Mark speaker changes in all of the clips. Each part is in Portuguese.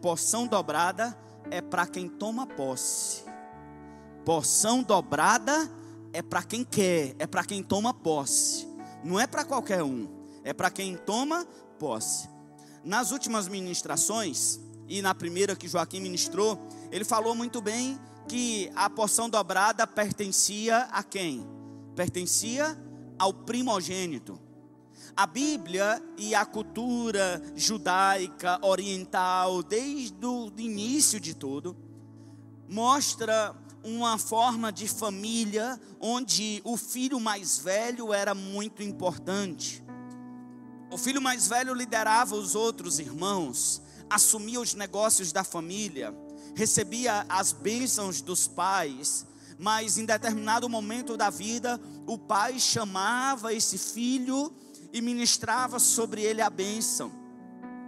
Speaker 1: porção dobrada é para quem toma posse. Porção dobrada é para quem quer, é para quem toma posse. Não é para qualquer um, é para quem toma posse. Nas últimas ministrações, e na primeira que Joaquim ministrou, ele falou muito bem que a porção dobrada pertencia a quem? Pertencia ao primogênito. A Bíblia e a cultura judaica, oriental, desde o início de tudo, mostra uma forma de família onde o filho mais velho era muito importante. O filho mais velho liderava os outros irmãos, assumia os negócios da família, recebia as bênçãos dos pais, mas em determinado momento da vida, o pai chamava esse filho e ministrava sobre ele a bênção.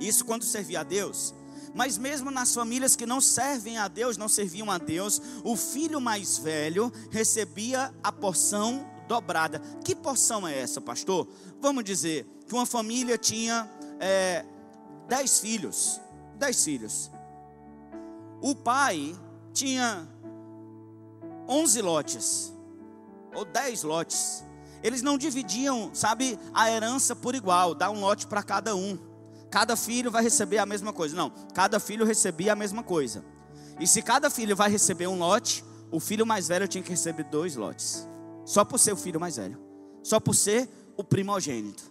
Speaker 1: Isso quando servia a Deus. Mas mesmo nas famílias que não servem a Deus, não serviam a Deus, o filho mais velho recebia a porção dobrada. Que porção é essa, pastor? Vamos dizer que uma família tinha 10 filhos. 10 filhos. O pai tinha 11 lotes, ou 10 lotes. Eles não dividiam, sabe, a herança por igual, dá um lote para cada um. Cada filho vai receber a mesma coisa. Não, cada filho recebia a mesma coisa. E se cada filho vai receber um lote, o filho mais velho tinha que receber 2 lotes. Só por ser o filho mais velho. Só por ser o primogênito.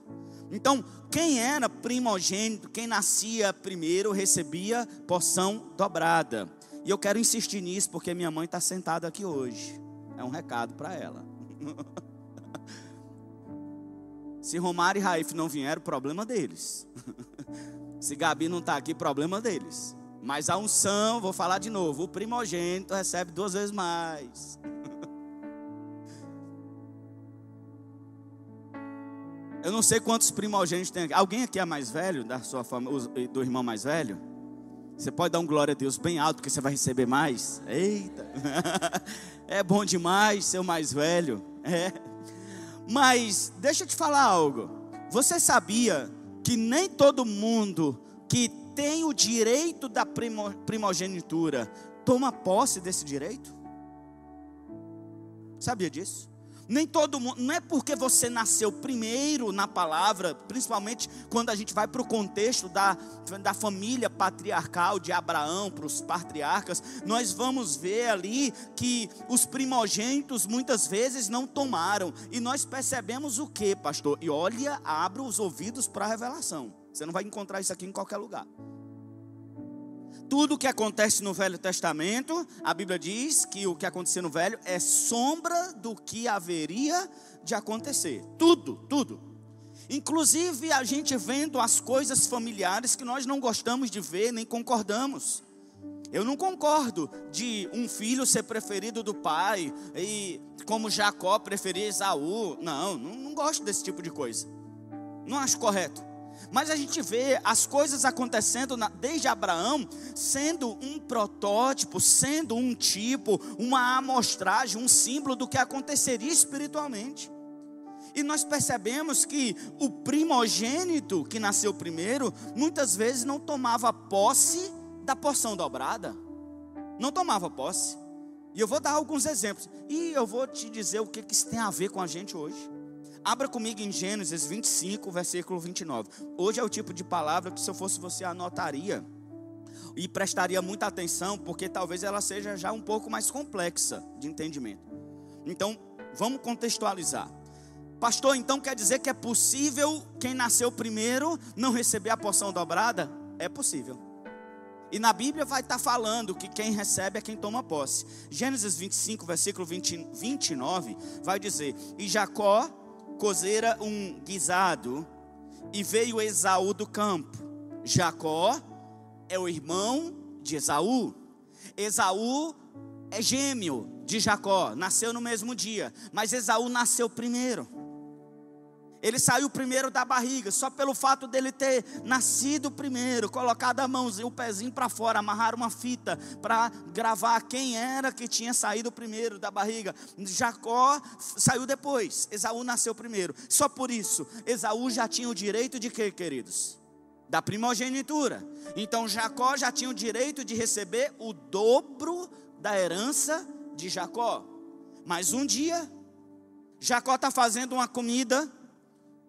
Speaker 1: Então, quem era primogênito, quem nascia primeiro, recebia porção dobrada. E eu quero insistir nisso porque minha mãe está sentada aqui hoje. É um recado para ela. Se Romário e Raif não vieram, problema deles. Se Gabi não está aqui, problema deles. Mas a unção, vou falar de novo, o primogênito recebe 2 vezes mais. Eu não sei quantos primogênitos tem aqui. Alguém aqui é mais velho, da sua família, do irmão mais velho? Você pode dar um glória a Deus bem alto, porque você vai receber mais. Eita, é bom demais ser o mais velho. Mas deixa eu te falar algo. Você sabia que nem todo mundo que tem o direito da primogenitura toma posse desse direito? Sabia disso? Nem todo mundo, não é porque você nasceu primeiro na palavra, principalmente quando a gente vai para o contexto da família patriarcal de Abraão, para os patriarcas, nós vamos ver ali que os primogênitos muitas vezes não tomaram, e nós percebemos o que, pastor? E olha, abra os ouvidos para a revelação, você não vai encontrar isso aqui em qualquer lugar. Tudo que acontece no Velho Testamento, a Bíblia diz que o que acontecia no Velho é sombra do que haveria de acontecer. Tudo, tudo. Inclusive a gente vendo as coisas familiares que nós não gostamos de ver, nem concordamos. Eu não concordo de um filho ser preferido do pai, e como Jacó preferia Esaú. Não gosto desse tipo de coisa. Não acho correto. Mas a gente vê as coisas acontecendo desde Abraão, sendo um protótipo, sendo um tipo, uma amostragem, um símbolo do que aconteceria espiritualmente. E nós percebemos que o primogênito que nasceu primeiro, muitas vezes não tomava posse da porção dobrada. Não tomava posse. E eu vou dar alguns exemplos. E eu vou te dizer o que isso tem a ver com a gente hoje. Abra comigo em Gênesis 25, versículo 29. Hoje é o tipo de palavra que, se eu fosse você, anotaria e prestaria muita atenção, porque talvez ela seja já um pouco mais complexa de entendimento. Então, vamos contextualizar. Pastor, então quer dizer que é possível quem nasceu primeiro não receber a porção dobrada? É possível. E na Bíblia vai estar falando que quem recebe é quem toma posse. Gênesis 25, versículo 29, vai dizer: e Jacó cozera um guisado, e veio Esaú do campo. Jacó é o irmão de Esaú. Esaú é gêmeo de Jacó, nasceu no mesmo dia, mas Esaú nasceu primeiro. Ele saiu primeiro da barriga, só pelo fato dele ter nascido primeiro, colocado a mãozinha, o pezinho para fora, amarrar uma fita para gravar quem era que tinha saído primeiro da barriga. Jacó saiu depois, Esaú nasceu primeiro. Só por isso, Esaú já tinha o direito de quê, queridos? da primogenitura. Então Jacó já tinha o direito de receber o dobro da herança de Jacó. Mas um dia, Jacó está fazendo uma comida,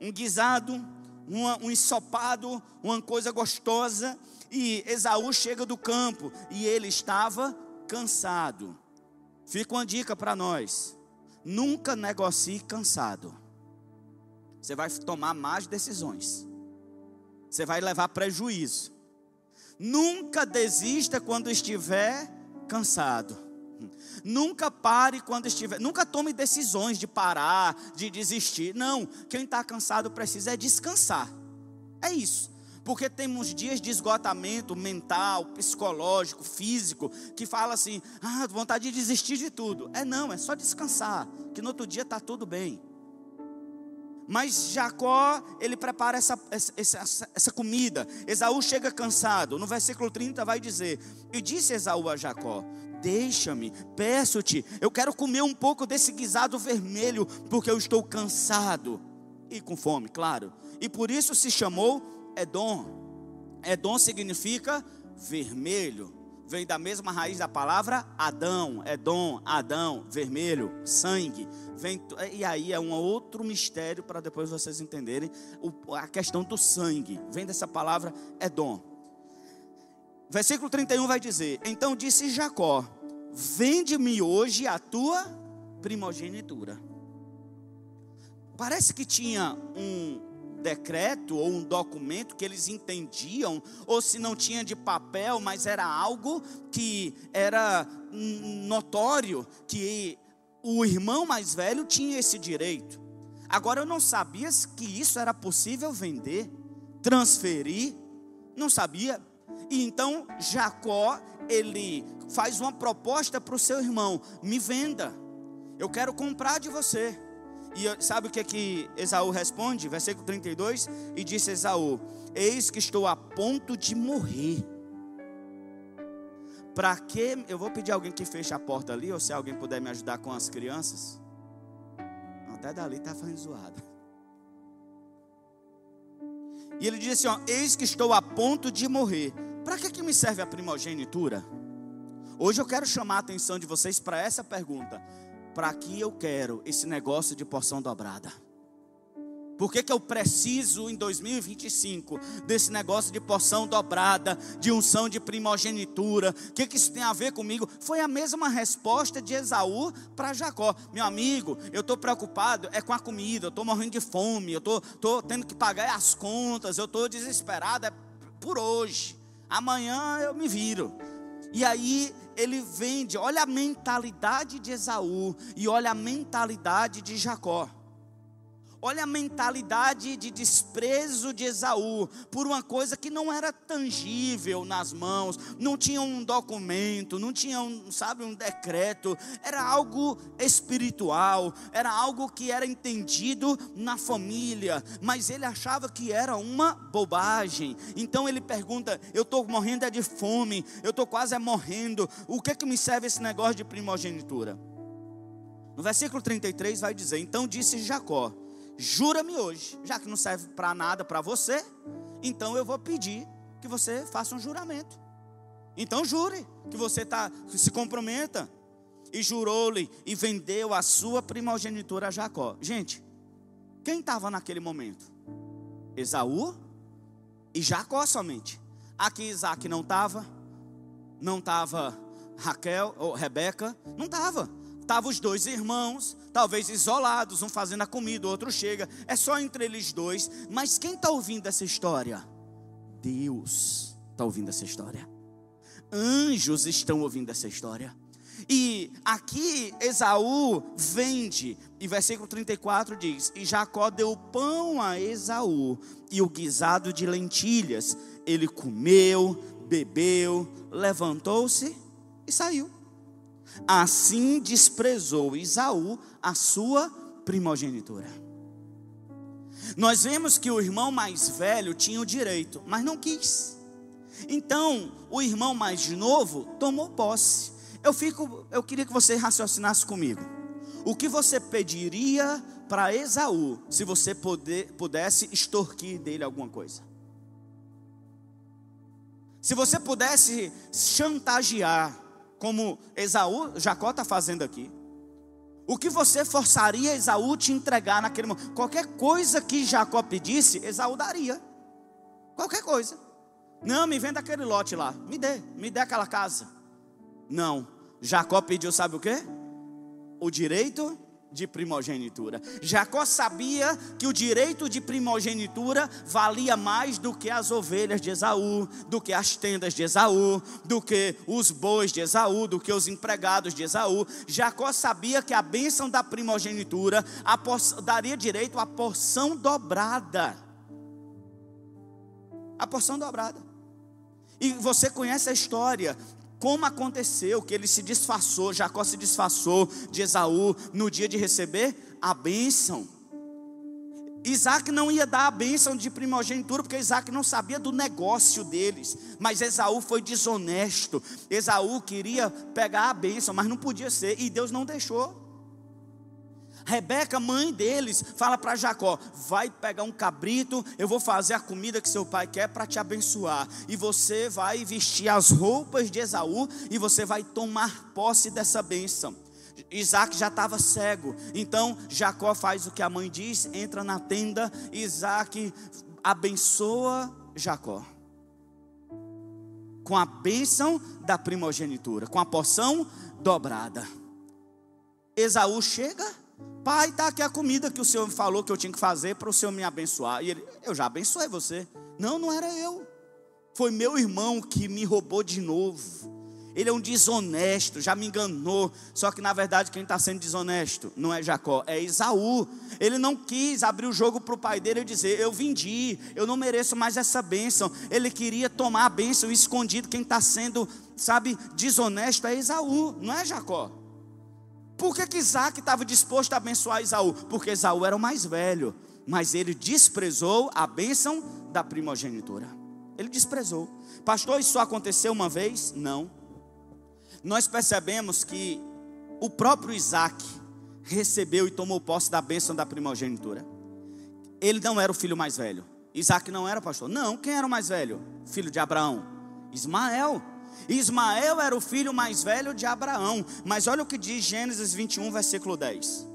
Speaker 1: um guisado, um ensopado, uma coisa gostosa, e Esaú chega do campo, e ele estava cansado. Fica uma dica para nós: nunca negocie cansado. Você vai tomar más decisões, você vai levar prejuízo. Nunca desista quando estiver cansado. Nunca pare quando estiver. Nunca tome decisões de parar, de desistir. Não, quem está cansado precisa descansar. É isso. Porque temos dias de esgotamento mental, psicológico, físico, que fala assim: vontade de desistir de tudo. Não, é só descansar, que no outro dia está tudo bem. Mas Jacó, ele prepara essa comida. Esaú chega cansado. No versículo 30 vai dizer: e disse Esaú a Jacó: deixa-me, peço-te, eu quero comer um pouco desse guisado vermelho, porque eu estou cansado e com fome, claro. E por isso se chamou Edom. Edom significa vermelho. Vem da mesma raiz da palavra Adão. Edom, Adão, vermelho, sangue. E aí é um outro mistério para depois vocês entenderem a questão do sangue. Vem dessa palavra Edom. Versículo 31 vai dizer: então disse Jacó: vende-me hoje a tua primogenitura. Parece que tinha um decreto ou um documento que eles entendiam, ou se não tinha de papel, mas era algo que era notório, que o irmão mais velho tinha esse direito. Agora eu não sabia que isso era possível vender, transferir, não sabia. E então Jacó, ele faz uma proposta para o seu irmão: me venda, eu quero comprar de você. E sabe o que Esaú responde? Versículo 32, e disse Esaú: eis que estou a ponto de morrer. Para que? Eu vou pedir a alguém que feche a porta ali, ou se alguém puder me ajudar com as crianças. Até dali está fazendo zoada. E ele diz assim: eis que estou a ponto de morrer. Para que me serve a primogenitura? Hoje eu quero chamar a atenção de vocês para essa pergunta: para que eu quero esse negócio de porção dobrada? Por que eu preciso em 2025 desse negócio de porção dobrada, de unção de primogenitura? O que isso tem a ver comigo? Foi a mesma resposta de Esaú para Jacó: meu amigo, eu estou preocupado com a comida, eu estou morrendo de fome, eu estou tendo que pagar as contas, eu estou desesperado por hoje, amanhã eu me viro. E aí ele vende. Olha a mentalidade de Esaú e olha a mentalidade de Jacó. Olha a mentalidade de desprezo de Esaú por uma coisa que não era tangível nas mãos, não tinha um documento, não tinha um decreto, era algo espiritual, era algo que era entendido na família, mas ele achava que era uma bobagem. Então ele pergunta: eu estou morrendo de fome, eu estou quase morrendo, o que me serve esse negócio de primogenitura? No versículo 33 vai dizer: então disse Jacó: jura-me hoje, já que não serve para nada para você, então eu vou pedir que você faça um juramento. Então jure, que você se comprometa. E jurou-lhe e vendeu a sua primogenitura a Jacó. Gente, quem estava naquele momento? Esaú e Jacó somente. Aqui Isaac não estava Raquel ou Rebeca, não estava. Estavam os dois irmãos, talvez isolados, um fazendo a comida, o outro chega. É só entre eles dois. Mas quem está ouvindo essa história? Deus está ouvindo essa história. Anjos estão ouvindo essa história. E aqui Esaú vende. E versículo 34 diz: e Jacó deu pão a Esaú e o guisado de lentilhas. Ele comeu, bebeu, levantou-se e saiu. Assim desprezou Esaú a sua primogenitura. Nós vemos que o irmão mais velho tinha o direito, mas não quis. Então o irmão mais novo tomou posse. Eu queria que você raciocinasse comigo. O que você pediria para Esaú se você pudesse extorquir dele alguma coisa? Se você pudesse chantagear, como Jacó está fazendo aqui, o que você forçaria Esaú te entregar naquele momento? Qualquer coisa que Jacó pedisse, Esaú daria. Qualquer coisa. Não, me venda aquele lote lá, me dê aquela casa. Não, Jacó pediu, sabe o quê? O direito de primogenitura. Jacó sabia que o direito de primogenitura valia mais do que as ovelhas de Esaú, do que as tendas de Esaú, do que os bois de Esaú, do que os empregados de Esaú. Jacó sabia que a bênção da primogenitura daria direito à porção dobrada. A porção dobrada. E você conhece a história. Como aconteceu que ele se disfarçou, Jacó se disfarçou de Esaú no dia de receber a bênção. Isaac não ia dar a bênção de primogenitura, porque Isaac não sabia do negócio deles. Mas Esaú foi desonesto. Esaú queria pegar a bênção, mas não podia ser, e Deus não deixou. Rebeca, mãe deles, fala para Jacó: vai pegar um cabrito, eu vou fazer a comida que seu pai quer para te abençoar, e você vai vestir as roupas de Esaú, e você vai tomar posse dessa bênção. Isaac já estava cego, então Jacó faz o que a mãe diz, entra na tenda, Isaac abençoa Jacó com a bênção da primogenitura, com a porção dobrada. Esaú chega: pai, está aqui a comida que o senhor falou que eu tinha que fazer para o senhor me abençoar. E ele: eu já abençoei você. Não era eu, foi meu irmão que me roubou de novo. Ele é um desonesto, já me enganou. Só que na verdade quem está sendo desonesto não é Jacó, é Esaú. Ele não quis abrir o jogo para o pai dele e dizer: eu vendi, eu não mereço mais essa bênção. Ele queria tomar a bênção escondido. Quem está sendo, desonesto é Esaú, não é Jacó. Por que Isaac estava disposto a abençoar Esaú? Porque Esaú era o mais velho, mas ele desprezou a bênção da primogenitura. Ele desprezou. Pastor, isso só aconteceu uma vez? Não. Nós percebemos que o próprio Isaac recebeu e tomou posse da bênção da primogenitura. Ele não era o filho mais velho. Isaac não era, pastor? Não, quem era o mais velho? Filho de Abraão? Ismael. Ismael era o filho mais velho de Abraão. Mas olha o que diz Gênesis 21, versículo 10.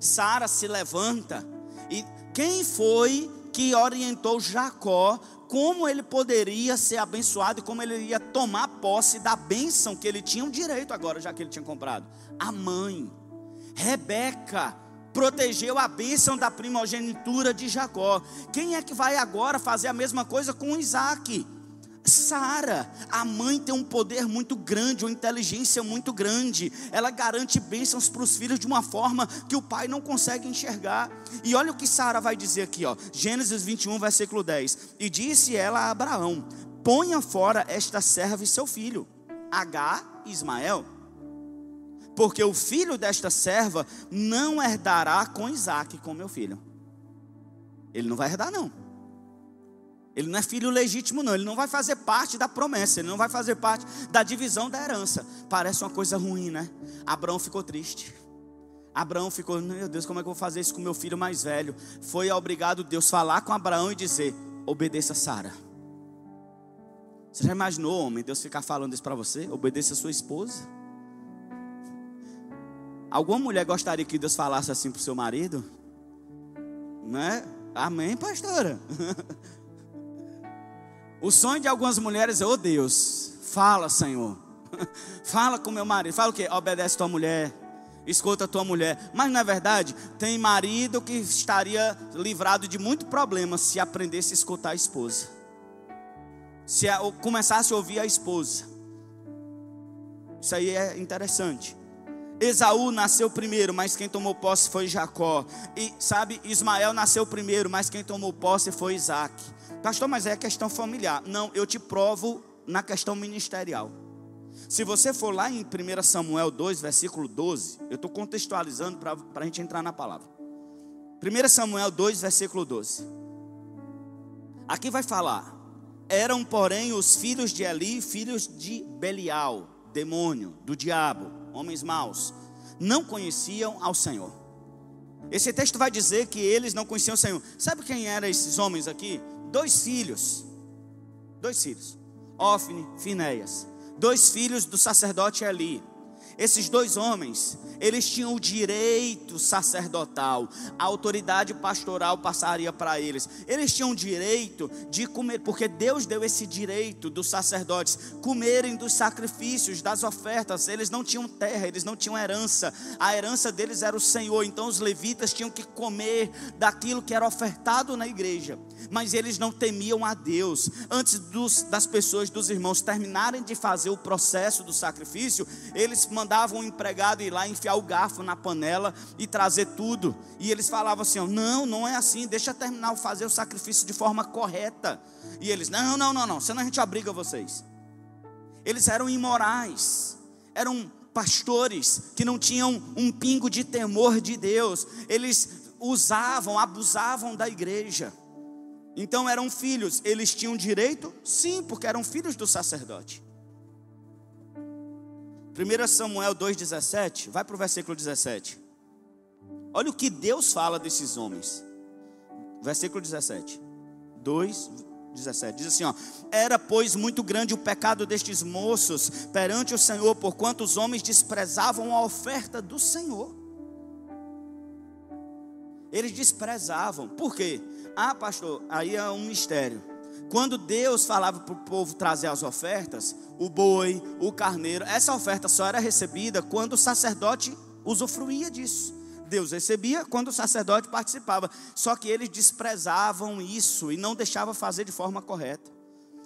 Speaker 1: Sara se levanta. E quem foi que orientou Jacó como ele poderia ser abençoado e como ele ia tomar posse da bênção que ele tinha um direito agora, já que ele tinha comprado? A mãe, Rebeca, protegeu a bênção da primogenitura de Jacó. Quem é que vai agora fazer a mesma coisa com Isaac? Sara, a mãe, tem um poder muito grande, uma inteligência muito grande. Ela garante bênçãos para os filhos de uma forma que o pai não consegue enxergar. E olha o que Sara vai dizer aqui, Gênesis 21, versículo 10. E disse ela a Abraão: ponha fora esta serva e seu filho, Agar e Ismael, porque o filho desta serva não herdará com Isaac, com meu filho. Ele não vai herdar, não. Ele não é filho legítimo, não. Ele não vai fazer parte da promessa. Ele não vai fazer parte da divisão da herança. Parece uma coisa ruim, né? Abraão ficou triste. Abraão ficou: meu Deus, como é que eu vou fazer isso com meu filho mais velho? Foi obrigado Deus falar com Abraão e dizer: obedeça a Sara. Você já imaginou, homem, Deus ficar falando isso para você? Obedeça a sua esposa. Alguma mulher gostaria que Deus falasse assim para o seu marido? Não é? Amém, pastora? O sonho de algumas mulheres é: oh Deus, fala, Senhor. Fala com meu marido. Fala o quê? Obedece tua mulher, escuta tua mulher. Mas na verdade, tem marido que estaria livrado de muito problema se aprendesse a escutar a esposa, se começasse a ouvir a esposa. Isso aí é interessante. Esaú nasceu primeiro, mas quem tomou posse foi Jacó. E Ismael nasceu primeiro, mas quem tomou posse foi Isaac. Pastor, mas é questão familiar. Não, eu te provo na questão ministerial. Se você for lá em 1 Samuel 2, versículo 12, eu estou contextualizando para a gente entrar na palavra. 1 Samuel 2, versículo 12. Aqui vai falar: eram, porém, os filhos de Eli, filhos de Belial, demônio, do diabo, homens maus, não conheciam ao Senhor. Esse texto vai dizer que eles não conheciam o Senhor. Sabe quem eram esses homens aqui? Dois filhos. Ofni, Finéias, 2 filhos do sacerdote Eli. Esses 2 homens, eles tinham o direito sacerdotal, a autoridade pastoral passaria para eles. Eles tinham o direito de comer, porque Deus deu esse direito dos sacerdotes comerem dos sacrifícios, das ofertas. Eles não tinham terra, eles não tinham herança. A herança deles era o Senhor. Então os levitas tinham que comer daquilo que era ofertado na igreja. Mas eles não temiam a Deus. Antes das pessoas, dos irmãos terminarem de fazer o processo do sacrifício, eles mandavam um empregado ir lá enfiar o garfo na panela e trazer tudo. E eles falavam assim: não é assim, deixa terminar de fazer o sacrifício de forma correta. E eles: não, senão a gente obriga vocês. Eles eram imorais, eram pastores que não tinham um pingo de temor de Deus. Eles abusavam da igreja. Então eram filhos, eles tinham direito? Sim, porque eram filhos do sacerdote. 1 Samuel 2,17, vai para o versículo 17. Olha o que Deus fala desses homens. Versículo 17, 2:17, diz assim: era pois muito grande o pecado destes moços perante o Senhor, porquanto os homens desprezavam a oferta do Senhor. Eles desprezavam, por quê? Pastor, aí é um mistério. Quando Deus falava para o povo trazer as ofertas, o boi, o carneiro, essa oferta só era recebida quando o sacerdote usufruía disso. Deus recebia quando o sacerdote participava. Só que eles desprezavam isso e não deixavam fazer de forma correta.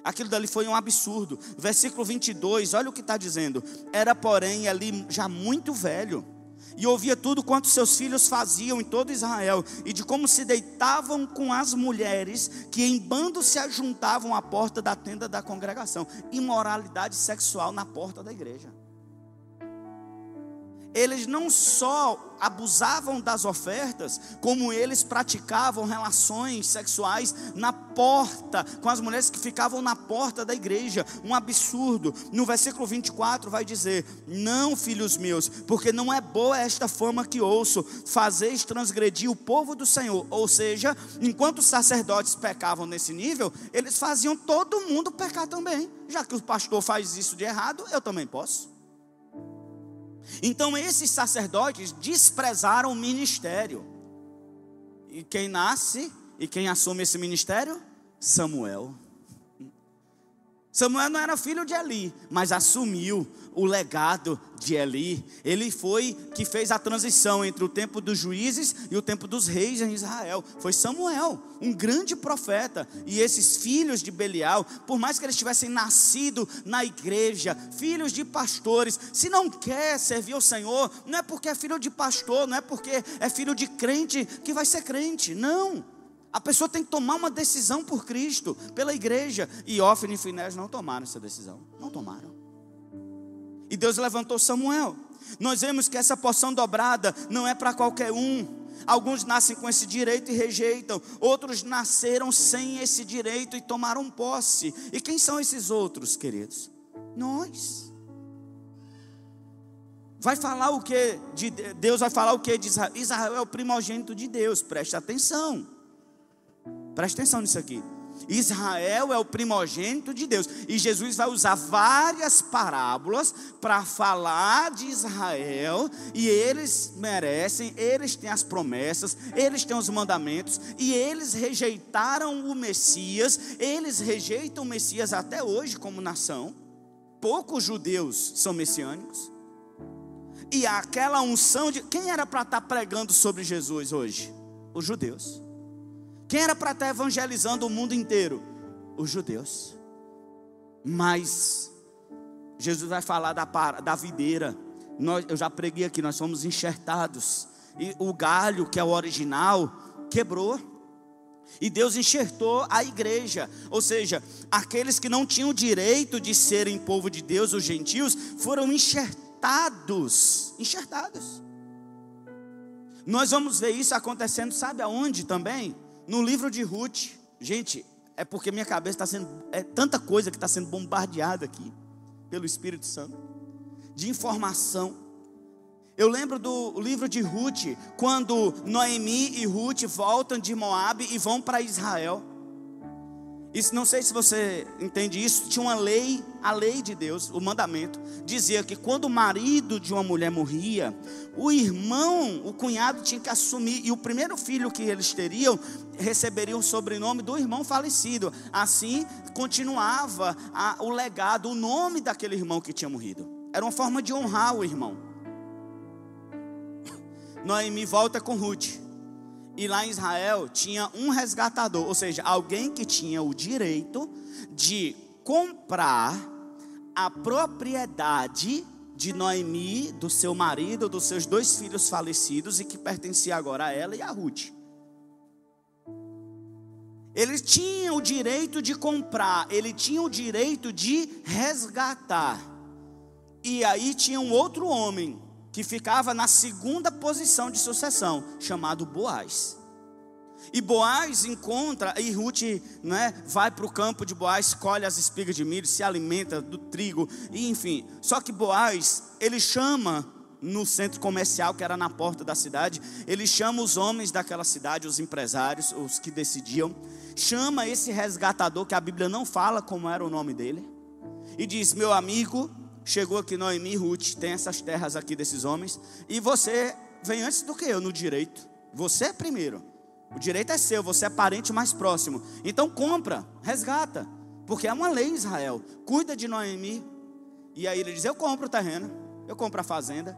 Speaker 1: Aquilo dali foi um absurdo. Versículo 22, olha o que está dizendo: era porém ali já muito velho, e ouvia tudo quanto seus filhos faziam em todo Israel, e de como se deitavam com as mulheres, que em bando se ajuntavam à porta da tenda da congregação. Imoralidade sexual na porta da igreja. Eles não só abusavam das ofertas, como eles praticavam relações sexuais na porta, com as mulheres que ficavam na porta da igreja. Um absurdo. No versículo 24 vai dizer: não, filhos meus, porque não é boa esta fama que ouço, fazeis transgredir o povo do Senhor. Ou seja, enquanto os sacerdotes pecavam nesse nível, eles faziam todo mundo pecar também. Já que o pastor faz isso de errado, eu também posso. Então esses sacerdotes desprezaram o ministério. E quem nasce e quem assume esse ministério? Samuel. Samuel não era filho de Eli, mas assumiu o legado de Eli. Ele foi que fez a transição entre o tempo dos juízes e o tempo dos reis em Israel. Foi Samuel, um grande profeta. E esses filhos de Belial, por mais que eles tivessem nascido na igreja, filhos de pastores, se não quer servir ao Senhor, não é porque é filho de pastor, não é porque é filho de crente que vai ser crente, não. A pessoa tem que tomar uma decisão por Cristo, pela igreja. E Ofni e Finéias não tomaram essa decisão. Não tomaram. E Deus levantou Samuel. Nós vemos que essa porção dobrada não é para qualquer um. Alguns nascem com esse direito e rejeitam. Outros nasceram sem esse direito e tomaram posse. E quem são esses outros, queridos? Nós. Vai falar o que? Deus vai falar o que de Israel? Israel é o primogênito de Deus. Preste atenção. Presta atenção nisso aqui. Israel é o primogênito de Deus. E Jesus vai usar várias parábolas para falar de Israel. E eles merecem, eles têm as promessas, eles têm os mandamentos. E eles rejeitaram o Messias. Eles rejeitam o Messias até hoje como nação. Poucos judeus são messiânicos. E aquela unção de... Quem era para estar pregando sobre Jesus hoje? Os judeus. Quem era para estar evangelizando o mundo inteiro? Os judeus. Mas Jesus vai falar da videira. Eu já preguei aqui, nós fomos enxertados. E o galho, que é o original, quebrou. E Deus enxertou a igreja. Ou seja, aqueles que não tinham direito de serem povo de Deus, os gentios, foram enxertados. Enxertados. Nós vamos ver isso acontecendo, sabe aonde também? No livro de Ruth. Gente, é porque minha cabeça está sendo... É tanta coisa que está sendo bombardeada aqui pelo Espírito Santo, de informação. Eu lembro do livro de Ruth, quando Noemi e Ruth voltam de Moabe e vão para Israel. Isso, não sei se você entende isso, tinha uma lei, a lei de Deus, o mandamento, dizia que quando o marido de uma mulher morria, o irmão, o cunhado tinha que assumir, e o primeiro filho que eles teriam, receberia o sobrenome do irmão falecido. Assim, continuava o legado, o nome daquele irmão que tinha morrido. Era uma forma de honrar o irmão. Noemi volta com Ruth. E lá em Israel tinha um resgatador, ou seja, alguém que tinha o direito de comprar a propriedade de Noemi, do seu marido, dos seus 2 filhos falecidos, e que pertencia agora a ela e a Ruth. Ele tinha o direito de comprar, ele tinha o direito de resgatar. E aí tinha um outro homem que ficava na segunda posição de sucessão, chamado Boaz. E Boaz encontra, e Ruth, vai para o campo de Boaz, colhe as espigas de milho, se alimenta do trigo, e enfim. Só que Boaz, ele chama no centro comercial, que era na porta da cidade, ele chama os homens daquela cidade, os empresários, os que decidiam, chama esse resgatador, que a Bíblia não fala como era o nome dele, e diz: meu amigo, chegou aqui Noemi e Ruth, tem essas terras aqui desses homens, e você vem antes do que eu no direito. Você é primeiro, o direito é seu, você é parente mais próximo. Então compra, resgata, porque é uma lei em Israel. Cuida de Noemi. E aí ele diz: eu compro o terreno, eu compro a fazenda.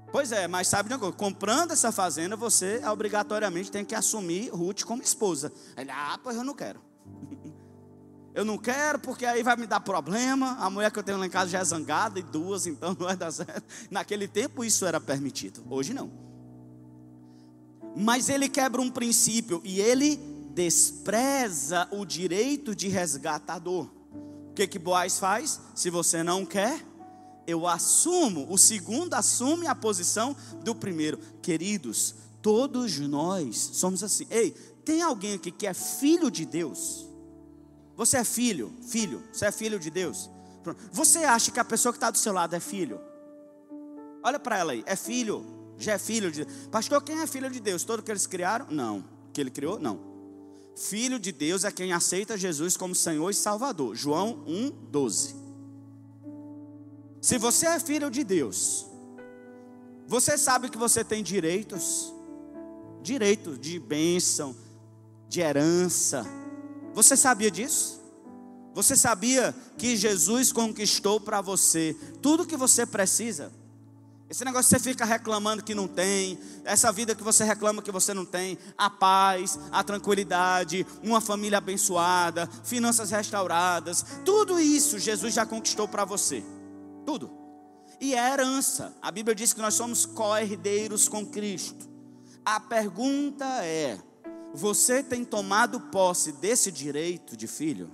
Speaker 1: Pois é, mas sabe de uma coisa? Comprando essa fazenda, você obrigatoriamente tem que assumir Ruth como esposa. Ele: pois eu não quero. Eu não quero, porque aí vai me dar problema. A mulher que eu tenho lá em casa já é zangada, e 2, então não vai dar certo. Naquele tempo isso era permitido, hoje não. Mas ele quebra um princípio, e ele despreza o direito de resgatador. O que Boaz faz? Se você não quer, eu assumo. O segundo assume a posição do primeiro. Queridos, todos nós somos assim. Ei, tem alguém aqui que é filho de Deus? Você é filho, você é filho de Deus. Você acha que a pessoa que está do seu lado é filho? Olha para ela aí, é filho, já é filho de Deus. Pastor, quem é filho de Deus? Todo que eles criaram? Não. Que ele criou? Não. Filho de Deus é quem aceita Jesus como Senhor e Salvador. João 1:12. Se você é filho de Deus, você sabe que você tem direitos. Direito de bênção, de herança. Você sabia disso? Você sabia que Jesus conquistou para você tudo que você precisa? Esse negócio que você fica reclamando que não tem, essa vida que você reclama que você não tem, a paz, a tranquilidade, uma família abençoada, finanças restauradas, tudo isso Jesus já conquistou para você. Tudo. E é herança. A Bíblia diz que nós somos co-herdeiros com Cristo. A pergunta é: você tem tomado posse desse direito de filho?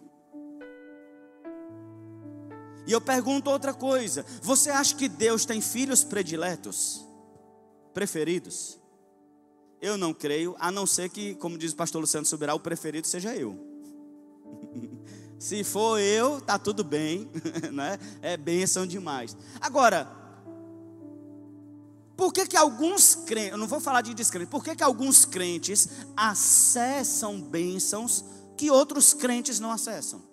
Speaker 1: E eu pergunto outra coisa: você acha que Deus tem filhos prediletos? Preferidos? Eu não creio, a não ser que, como diz o pastor Luciano Subirá, o preferido seja eu. Se for eu, tá tudo bem, né? É bênção demais. Agora, por que alguns crentes, eu não vou falar de descrentes, por que alguns crentes acessam bênçãos que outros crentes não acessam?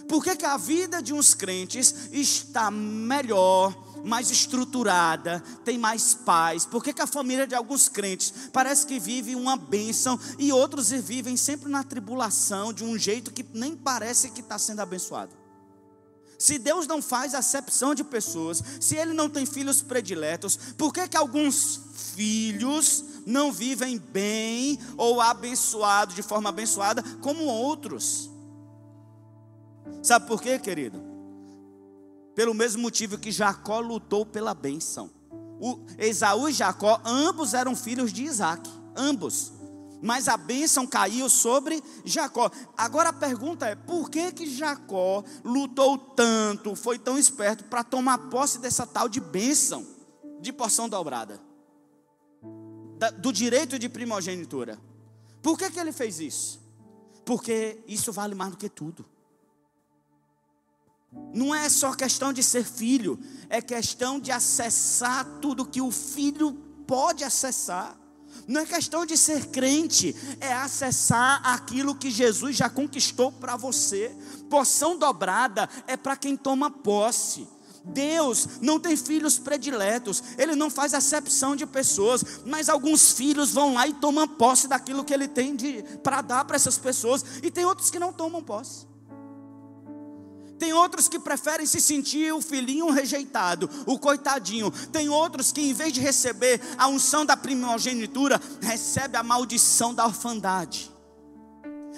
Speaker 1: Por que a vida de uns crentes está melhor, mais estruturada, tem mais paz? Por que a família de alguns crentes parece que vive uma bênção e outros vivem sempre na tribulação, de um jeito que nem parece que está sendo abençoado? Se Deus não faz acepção de pessoas, se Ele não tem filhos prediletos, por que alguns filhos não vivem bem ou abençoados, de forma abençoada, como outros? Sabe por quê, querido? Pelo mesmo motivo que Jacó lutou pela bênção. Esaú e Jacó, ambos eram filhos de Isaac, ambos. Mas a bênção caiu sobre Jacó. Agora a pergunta é: por que Jacó lutou tanto, foi tão esperto para tomar posse dessa tal de bênção, de porção dobrada, do direito de primogenitura? Por que ele fez isso? Porque isso vale mais do que tudo. Não é só questão de ser filho, é questão de acessar tudo que o filho pode acessar. Não é questão de ser crente, é acessar aquilo que Jesus já conquistou para você. Porção dobrada é para quem toma posse. Deus não tem filhos prediletos, Ele não faz acepção de pessoas, mas alguns filhos vão lá e tomam posse daquilo que Ele tem para dar para essas pessoas, e tem outros que não tomam posse. Tem outros que preferem se sentir o filhinho rejeitado, o coitadinho. Tem outros que, em vez de receber a unção da primogenitura, recebe a maldição da orfandade.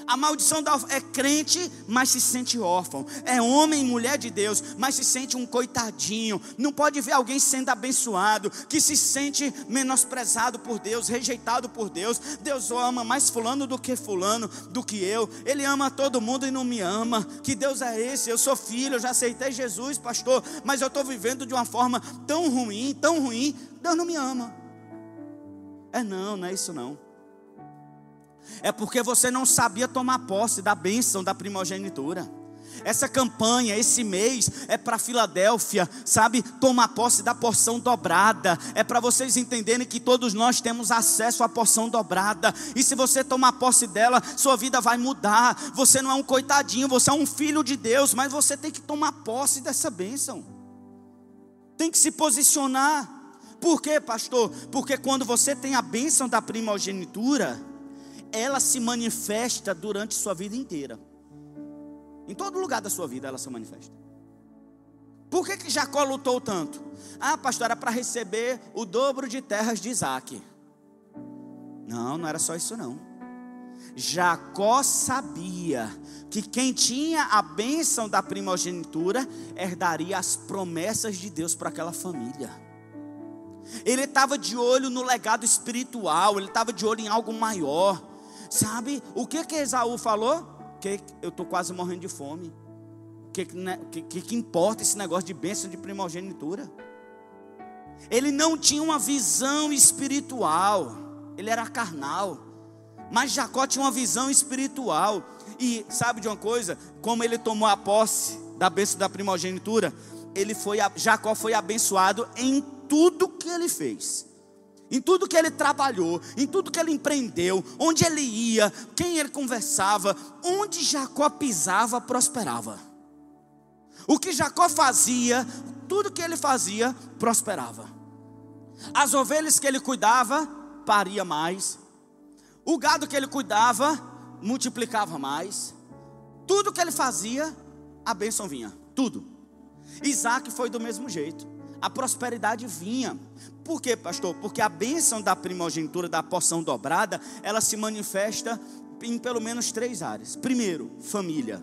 Speaker 1: A maldição é crente, mas se sente órfão. É homem e mulher de Deus, mas se sente um coitadinho. Não pode ver alguém sendo abençoado, que se sente menosprezado por Deus, rejeitado por Deus. Deus ama mais fulano do que fulano, do que eu. Ele ama todo mundo e não me ama. Que Deus é esse? Eu sou filho, eu já aceitei Jesus, pastor, mas eu estou vivendo de uma forma tão ruim, Deus não me ama. Não é isso não. É porque você não sabia tomar posse da bênção da primogenitura. Essa campanha, esse mês, é para Filadélfia, sabe? Tomar posse da porção dobrada. É para vocês entenderem que todos nós temos acesso à porção dobrada. E se você tomar posse dela, sua vida vai mudar. Você não é um coitadinho, você é um filho de Deus, mas você tem que tomar posse dessa bênção. Tem que se posicionar. Por quê, pastor? Porque quando você tem a bênção da primogenitura, ela se manifesta durante sua vida inteira. Em todo lugar da sua vida ela se manifesta. Por que Jacó lutou tanto? Pastor, era para receber o dobro de terras de Isaac. Não era só isso não. Jacó sabia que quem tinha a bênção da primogenitura herdaria as promessas de Deus para aquela família. Ele estava de olho no legado espiritual, ele estava de olho em algo maior. Sabe, o que Esaú falou? Que eu estou quase morrendo de fome. Que importa esse negócio de bênção de primogenitura? Ele não tinha uma visão espiritual, ele era carnal. Mas Jacó tinha uma visão espiritual. E sabe de uma coisa? Como ele tomou a posse da bênção da primogenitura, Jacó foi abençoado em tudo que ele fez. Em tudo que ele trabalhou, em tudo que ele empreendeu, onde ele ia, quem ele conversava, onde Jacó pisava, prosperava. O que Jacó fazia, tudo que ele fazia, prosperava. As ovelhas que ele cuidava, paria mais. O gado que ele cuidava, multiplicava mais. Tudo que ele fazia, a bênção vinha, tudo. Isaac foi do mesmo jeito. A prosperidade vinha. Por quê, pastor? Porque a bênção da primogenitura, da porção dobrada, ela se manifesta em pelo menos 3 áreas. Primeiro, família.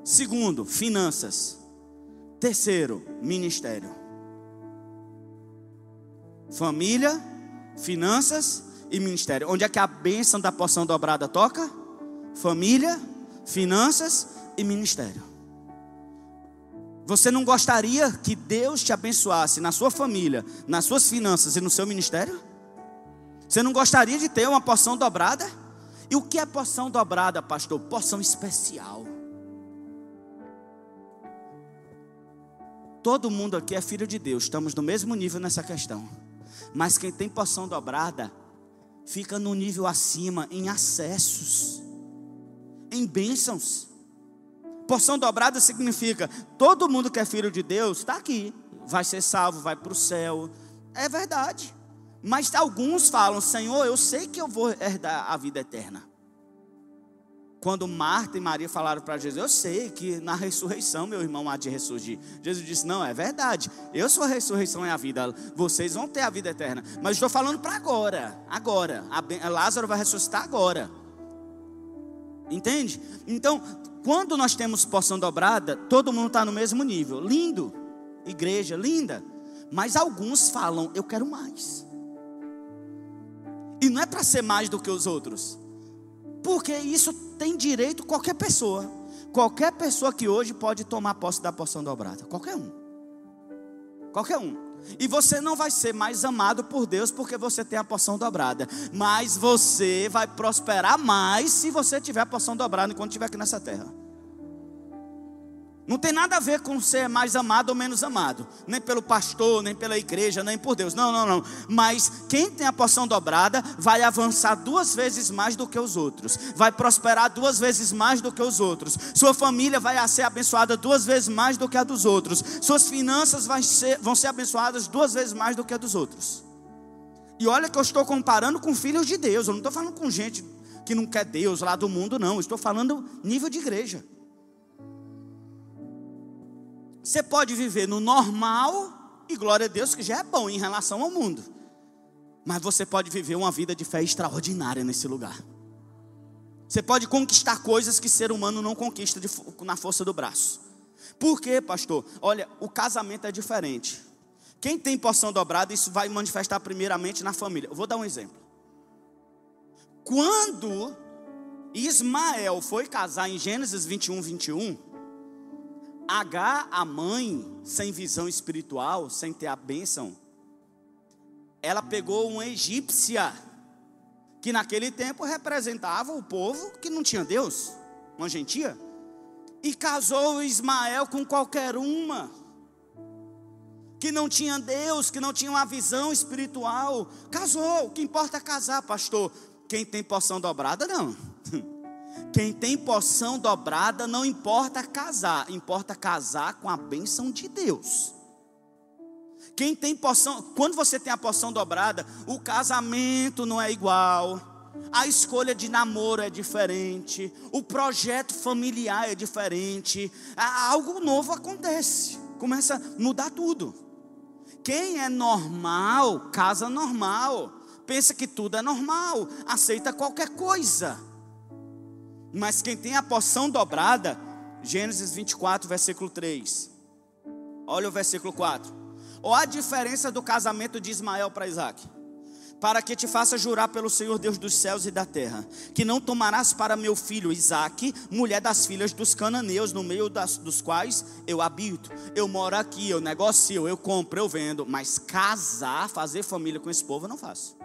Speaker 1: Segundo, finanças. Terceiro, ministério. Família, finanças e ministério. Onde é que a bênção da porção dobrada toca? Família, finanças e ministério. Você não gostaria que Deus te abençoasse na sua família, nas suas finanças e no seu ministério? Você não gostaria de ter uma porção dobrada? E o que é porção dobrada, pastor? Porção especial. Todo mundo aqui é filho de Deus, estamos no mesmo nível nessa questão. Mas quem tem porção dobrada, fica no nível acima em acessos, em bênçãos. Porção dobrada significa, todo mundo que é filho de Deus está aqui, vai ser salvo, vai para o céu. É verdade. Mas alguns falam, Senhor, eu sei que eu vou herdar a vida eterna. Quando Marta e Maria falaram para Jesus, eu sei que na ressurreição meu irmão há de ressurgir. Jesus disse, não, é verdade, eu sou a ressurreição e a vida, vocês vão ter a vida eterna. Mas estou falando para agora. Lázaro vai ressuscitar agora. Entende? Então, quando nós temos porção dobrada, todo mundo está no mesmo nível. Lindo, igreja linda. Mas alguns falam, eu quero mais. E não é para ser mais do que os outros. Porque isso tem direito qualquer pessoa. Qualquer pessoa que hoje pode tomar posse da porção dobrada. Qualquer um. Qualquer um. E você não vai ser mais amado por Deus porque você tem a porção dobrada. Mas você vai prosperar mais se você tiver a porção dobrada enquanto estiver aqui nessa terra. Não tem nada a ver com ser mais amado ou menos amado, nem pelo pastor, nem pela igreja, nem por Deus. Não, não, não. Mas quem tem a porção dobrada vai avançar 2 vezes mais do que os outros, vai prosperar 2 vezes mais do que os outros. Sua família vai ser abençoada 2 vezes mais do que a dos outros. Suas finanças vão ser abençoadas 2 vezes mais do que a dos outros. E olha que eu estou comparando com filhos de Deus. Eu não estou falando com gente que não quer Deus lá do mundo, não. Eu estou falando nível de igreja. Você pode viver no normal, e glória a Deus que já é bom em relação ao mundo. Mas você pode viver uma vida de fé extraordinária nesse lugar. Você pode conquistar coisas que ser humano não conquista na força do braço. Por quê, pastor? Olha, o casamento é diferente. Quem tem porção dobrada, isso vai manifestar primeiramente na família. Eu vou dar um exemplo. Quando Ismael foi casar em Gênesis 21, 21... Agar, a mãe, sem visão espiritual, sem ter a bênção, ela pegou uma egípcia, que naquele tempo representava o povo que não tinha Deus, uma gentia, e casou Ismael com qualquer uma, que não tinha Deus, que não tinha uma visão espiritual. Casou, o que importa é casar, pastor. Quem tem porção dobrada, não. Quem tem porção dobrada, não importa casar, importa casar com a bênção de Deus. Quem tem porção, quando você tem a porção dobrada, o casamento não é igual, a escolha de namoro é diferente, o projeto familiar é diferente, algo novo acontece, começa a mudar tudo. Quem é normal, casa normal, pensa que tudo é normal, aceita qualquer coisa. Mas quem tem a porção dobrada, Gênesis 24, versículo 3. Olha o versículo 4. Olha a diferença do casamento de Ismael para Isaque. Para que te faça jurar pelo Senhor Deus dos céus e da terra, que não tomarás para meu filho Isaque, mulher das filhas dos cananeus, no meio dos quais eu habito. Eu moro aqui, eu negocio, eu compro, eu vendo. Mas casar, fazer família com esse povo eu não faço.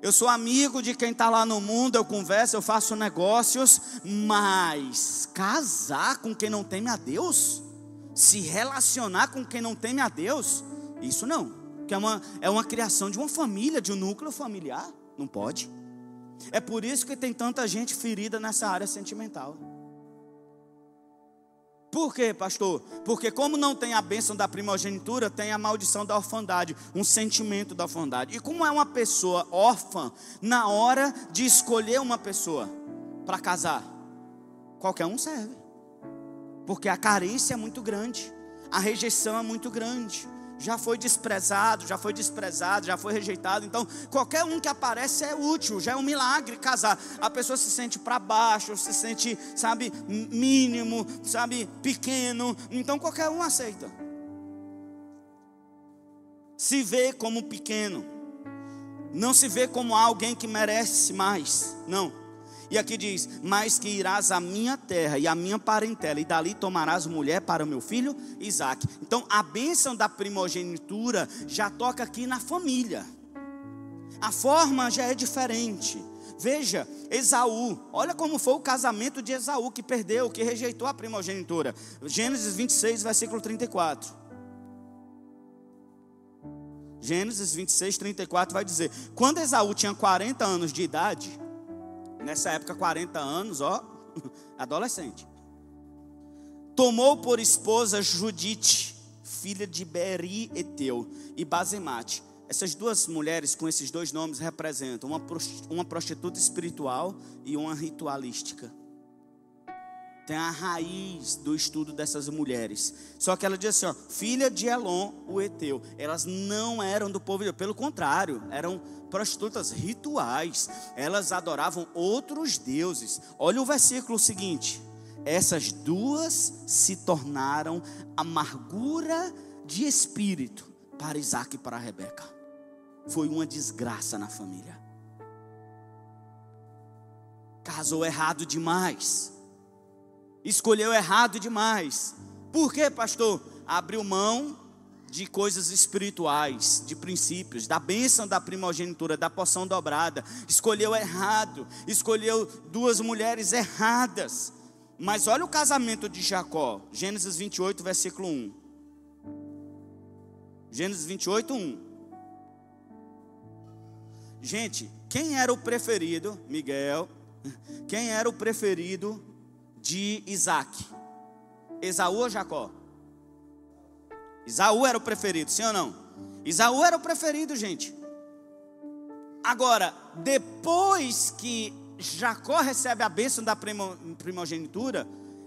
Speaker 1: Eu sou amigo de quem está lá no mundo, eu converso, eu faço negócios, mas casar com quem não teme a Deus, se relacionar com quem não teme a Deus, isso não, que é uma criação de uma família, de um núcleo familiar, não pode. É por isso que tem tanta gente ferida nessa área sentimental. Por quê, pastor? Porque como não tem a bênção da primogenitura, tem a maldição da orfandade, um sentimento da orfandade. E como é uma pessoa órfã, na hora de escolher uma pessoa para casar, qualquer um serve. Porque a carência é muito grande, a rejeição é muito grande. Já foi desprezado, já foi rejeitado. Então qualquer um que aparece é útil, já é um milagre casar. A pessoa se sente para baixo, se sente, sabe, mínimo, sabe, pequeno. Então qualquer um aceita. Se vê como pequeno, não se vê como alguém que merece mais, não. E aqui diz, mas que irás à minha terra e à minha parentela, e dali tomarás mulher para o meu filho Isaque. Então a bênção da primogenitura já toca aqui na família. A forma já é diferente. Veja, Esaú, olha como foi o casamento de Esaú, que perdeu, que rejeitou a primogenitura. Gênesis 26, versículo 34. Gênesis 26, 34 vai dizer, quando Esaú tinha 40 anos de idade, nessa época 40 anos, adolescente, tomou por esposa Judite, filha de Beri Eteu, e Basemate. Essas duas mulheres com esses dois nomes representam uma prostituta espiritual e uma ritualística. Tem a raiz do estudo dessas mulheres. Só que ela diz assim, filha de Elon, o Eteu. Elas não eram do povo de Deus, pelo contrário, eram prostitutas rituais. Elas adoravam outros deuses. Olha o versículo seguinte. Essas duas se tornaram amargura de espírito para Isaque e para Rebeca. Foi uma desgraça na família. Casou errado demais. Escolheu errado demais. Por quê, pastor? Abriu mão de coisas espirituais, de princípios, da bênção da primogenitura, da porção dobrada. Escolheu errado. Escolheu duas mulheres erradas. Mas olha o casamento de Jacó. Gênesis 28, versículo 1. Gênesis 28, 1. Gente, quem era o preferido, Miguel? Quem era o preferido de Isaac? Esaú ou Jacó? Esaú era o preferido, sim ou não? Esaú era o preferido, gente. Agora, depois que Jacó recebe a bênção da primogenitura,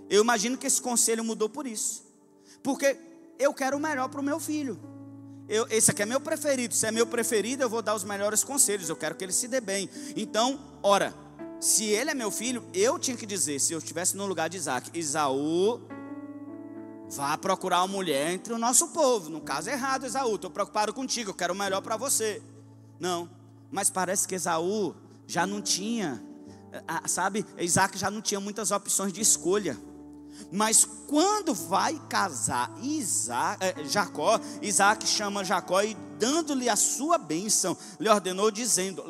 Speaker 1: eu imagino que esse conselho mudou por isso. Porque eu quero o melhor para o meu filho. Esse aqui é meu preferido. Se é meu preferido, eu vou dar os melhores conselhos. Eu quero que ele se dê bem. Então, ora, se ele é meu filho, eu tinha que dizer, se eu estivesse no lugar de Isaac: Esaú, vá procurar uma mulher entre o nosso povo. No caso errado, Esaú, estou preocupado contigo, eu quero o melhor para você. Não, mas parece que Esaú já não tinha, sabe, Isaac já não tinha muitas opções de escolha. Mas quando vai casar Jacó, Isaac chama Jacó e, dando-lhe a sua bênção, lhe ordenou, dizendo: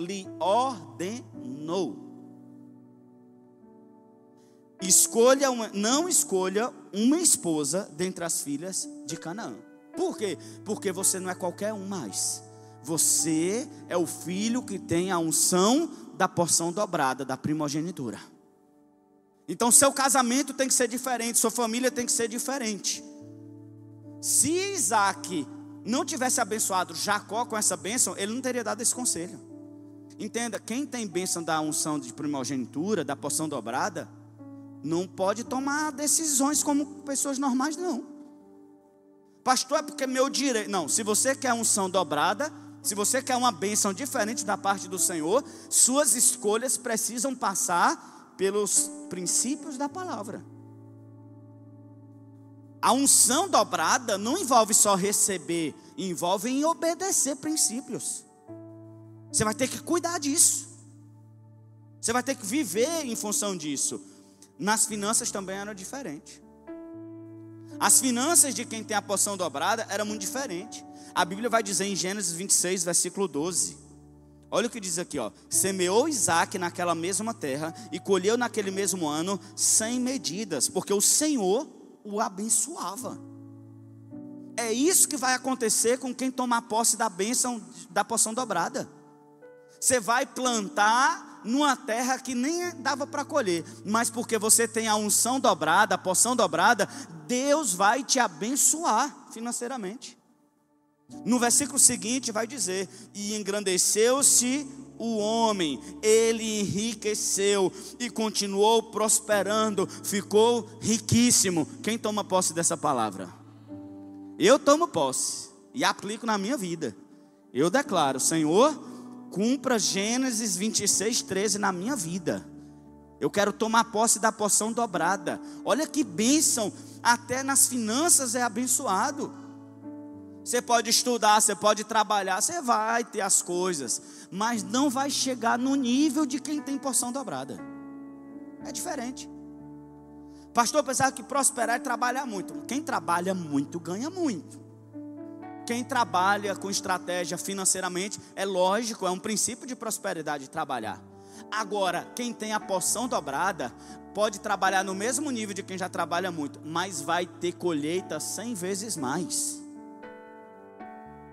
Speaker 1: não escolha uma esposa dentre as filhas de Canaã. Por quê? Porque você não é qualquer um mais. Você é o filho que tem a unção da porção dobrada, da primogenitura. Então seu casamento tem que ser diferente, sua família tem que ser diferente. Se Isaac não tivesse abençoado Jacó com essa bênção, ele não teria dado esse conselho. Entenda, quem tem bênção da unção de primogenitura, da porção dobrada, não pode tomar decisões como pessoas normais, não. Pastor, é porque meu direito. Não, se você quer unção dobrada, se você quer uma bênção diferente da parte do Senhor, suas escolhas precisam passar pelos princípios da palavra. A unção dobrada não envolve só receber, envolve em obedecer princípios. Você vai ter que cuidar disso. Você vai ter que viver em função disso. Nas finanças também era diferente. As finanças de quem tem a porção dobrada era muito diferente. A Bíblia vai dizer em Gênesis 26, versículo 12. Olha o que diz aqui, ó: semeou Isaac naquela mesma terra e colheu naquele mesmo ano 100 medidas, porque o Senhor o abençoava. É isso que vai acontecer com quem tomar posse da bênção da porção dobrada. Você vai plantar numa terra que nem dava para colher, mas porque você tem a unção dobrada, a porção dobrada, Deus vai te abençoar financeiramente. No versículo seguinte vai dizer: e engrandeceu-se o homem, ele enriqueceu e continuou prosperando, ficou riquíssimo. Quem toma posse dessa palavra? Eu tomo posse e aplico na minha vida. Eu declaro: Senhor, cumpra Gênesis 26, 13 na minha vida. Eu quero tomar posse da porção dobrada. Olha que bênção, até nas finanças é abençoado. Você pode estudar, você pode trabalhar, você vai ter as coisas, mas não vai chegar no nível de quem tem porção dobrada. É diferente. Pastor, pensava que prosperar é trabalhar muito. Quem trabalha muito ganha muito. Quem trabalha com estratégia financeiramente, é lógico, é um princípio de prosperidade trabalhar. Agora, quem tem a porção dobrada pode trabalhar no mesmo nível de quem já trabalha muito, mas vai ter colheita 100 vezes mais.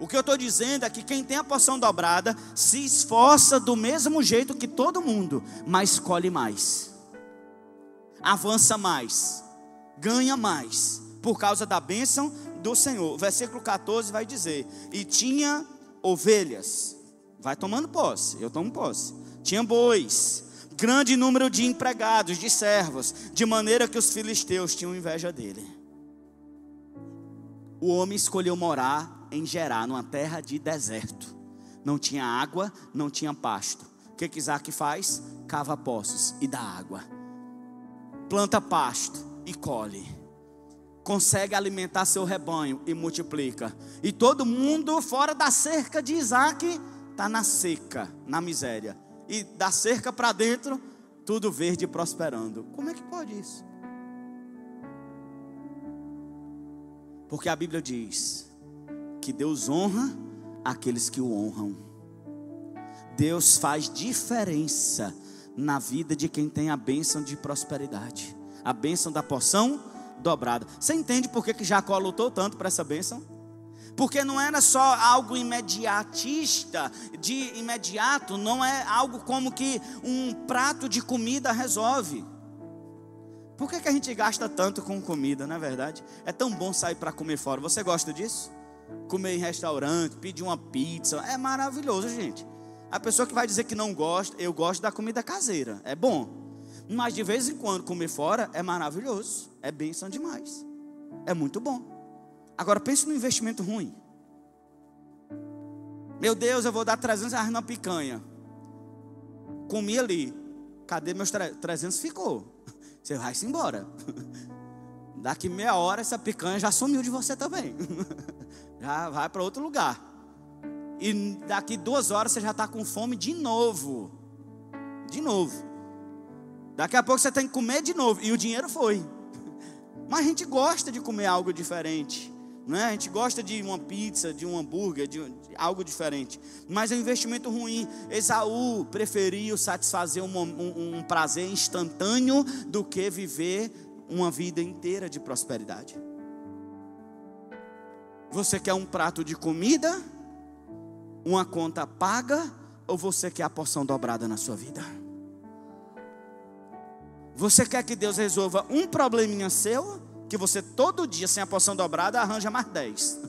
Speaker 1: O que eu estou dizendo é que quem tem a porção dobrada se esforça do mesmo jeito que todo mundo, mas colhe mais, avança mais, ganha mais, por causa da bênção do Senhor. O versículo 14 vai dizer: e tinha ovelhas, vai tomando posse, eu tomo posse, tinha bois, grande número de empregados, de servos, de maneira que os filisteus tinham inveja dele. O homem escolheu morar em Gerar, numa terra de deserto. Não tinha água, não tinha pasto. O que Isaac faz? Cava poços e dá água, planta pasto e colhe, consegue alimentar seu rebanho e multiplica. E todo mundo fora da cerca de Isaac está na seca, na miséria. E da cerca para dentro, tudo verde e prosperando. Como é que pode isso? Porque a Bíblia diz que Deus honra aqueles que o honram. Deus faz diferença na vida de quem tem a bênção de prosperidade. A bênção da porção dobrada. Você entende por que Jacó lutou tanto para essa bênção? Porque não era só algo imediatista, de imediato, não é algo como que um prato de comida resolve. Por que a gente gasta tanto com comida, não é verdade? É tão bom sair para comer fora. Você gosta disso? Comer em restaurante, pedir uma pizza, é maravilhoso, gente. A pessoa que vai dizer que não gosta, eu gosto da comida caseira, é bom. Mas de vez em quando comer fora é maravilhoso, é bênção demais, é muito bom. Agora pense no investimento ruim. Meu Deus, eu vou dar 300 reais na picanha. Comi ali, cadê meus 300? Ficou. Você vai-se embora. Daqui meia hora essa picanha já sumiu de você também. Já vai para outro lugar. E daqui 2 horas você já está com fome de novo. De novo. Daqui a pouco você tem que comer de novo. E o dinheiro foi. Mas a gente gosta de comer algo diferente, não é? A gente gosta de uma pizza, de um hambúrguer, de algo diferente. Mas é um investimento ruim. Esaú preferiu satisfazer um prazer instantâneo do que viver uma vida inteira de prosperidade. Você quer um prato de comida, uma conta paga, ou você quer a porção dobrada na sua vida? Você quer que Deus resolva um probleminha seu, que você todo dia sem a porção dobrada arranja mais 10.